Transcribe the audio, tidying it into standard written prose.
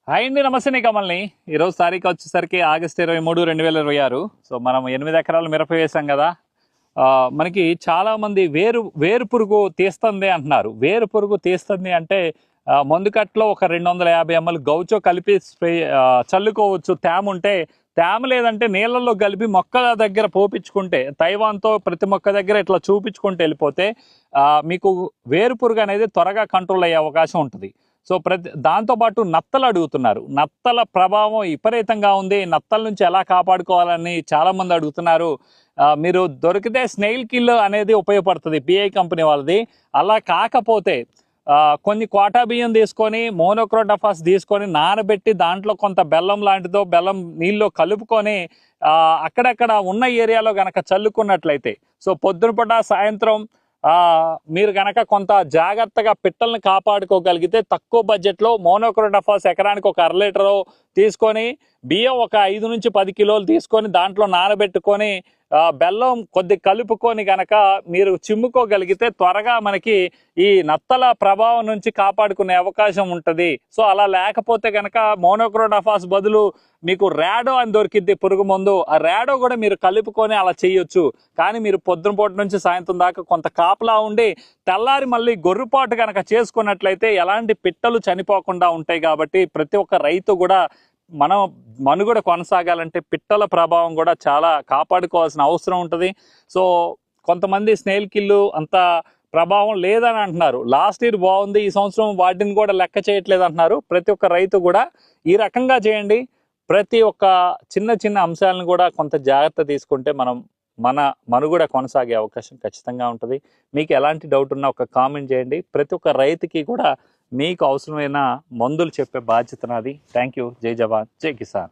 Hi అండి, నమస్తే. నీ కమల్ని. ఈరోజు తారీఖు వచ్చేసరికి ఆగస్టు 23, 2026. సో మనం 8 ఎకరాలు మిరప వేసాం కదా. మనకి చాలామంది వేరు పురుగు తీస్తుంది అంటున్నారు. వేరు పురుగు తీస్తుంది అంటే మందు కట్టలో ఒక 250 ml గౌచో కలిపి స్ప్రే చల్లుకోవచ్చు. తేమ ఉంటే తేమ, లేదంటే నీళ్ళల్లో కలిపి మొక్కల దగ్గర పోపించుకుంటే, తైవాన్తో ప్రతి మొక్క దగ్గర ఇట్లా చూపించుకుంటూ వెళ్ళిపోతే మీకు వేరు పురుగు అనేది త్వరగా కంట్రోల్ అయ్యే అవకాశం ఉంటుంది. సో దాంతోపాటు నత్తలు అడుగుతున్నారు. నత్తల ప్రభావం విపరీతంగా ఉంది. నత్తల నుంచి ఎలా కాపాడుకోవాలని చాలామంది అడుగుతున్నారు. మీరు దొరికితే స్నేయిల్ కిల్ అనేది ఉపయోగపడుతుంది, పిఐ కంపెనీ వాళ్ళది. అలా కాకపోతే కొన్ని కోటా బియ్యం తీసుకొని, మోనోక్రోటోఫాస్ తీసుకొని నానబెట్టి దాంట్లో కొంత బెల్లం లాంటిదో బెల్లం నీళ్ళలో కలుపుకొని అక్కడక్కడ ఉన్న ఏరియాలో గనక చల్లుకున్నట్లయితే, సో పొద్దున పూట సాయంత్రం మీరు గనక కొంత జాగ్రత్తగా పిట్టల్ని కాపాడుకోగలిగితే తక్కువ బడ్జెట్లో మోనోక్రోటోఫాస్ ఎకరానికి ఒక 1/2 లీటరు తీసుకొని, బియ్యం ఒక 5 నుంచి 10 కిలోలు తీసుకొని దాంట్లో నానబెట్టుకొని బెల్లం కొద్ది కలుపుకొని గనక మీరు చిమ్ముకోగలిగితే త్వరగా మనకి ఈ నత్తల ప్రభావం నుంచి కాపాడుకునే అవకాశం ఉంటుంది. సో అలా లేకపోతే గనక మోనోక్రోటోఫాస్ బదులు మీకు ర్యాడో అని దొరికిద్ది పురుగు మందు. ఆ ర్యాడో కూడా మీరు కలుపుకొని అలా చేయొచ్చు. కానీ మీరు పొద్దున పూట నుంచి సాయంత్రం దాకా కొంత కాపలా ఉండి తెల్లారి మళ్ళీ గొర్రుపాటు కనుక చేసుకున్నట్లయితే ఎలాంటి పిట్టలు చనిపోకుండా ఉంటాయి. కాబట్టి ప్రతి ఒక్క రైతు కూడా మనం మనుగడ కొనసాగాలంటే పిట్టల ప్రభావం కూడా చాలా కాపాడుకోవాల్సిన అవసరం ఉంటుంది. సో కొంతమంది స్నేల్ కిల్లు అంత ప్రభావం లేదని అంటున్నారు. లాస్ట్ ఇయర్ బాగుంది, ఈ సంవత్సరం వాటిని కూడా లెక్క చేయట్లేదు అంటున్నారు. ప్రతి ఒక్క రైతు కూడా ఈ రకంగా చేయండి. ప్రతి ఒక్క చిన్న చిన్న అంశాలను కూడా కొంత జాగ్రత్త తీసుకుంటే మన మనుగడ కొనసాగే అవకాశం ఖచ్చితంగా ఉంటుంది. మీకు ఎలాంటి డౌట్ ఉన్నా ఒక కామెంట్ చేయండి. ప్రతి ఒక్క రైతుకి కూడా మీకు అవసరమైన మందులు చెప్పే బాధ్యత నాది. Thank you. జై జవాన్, జై కిసాన్.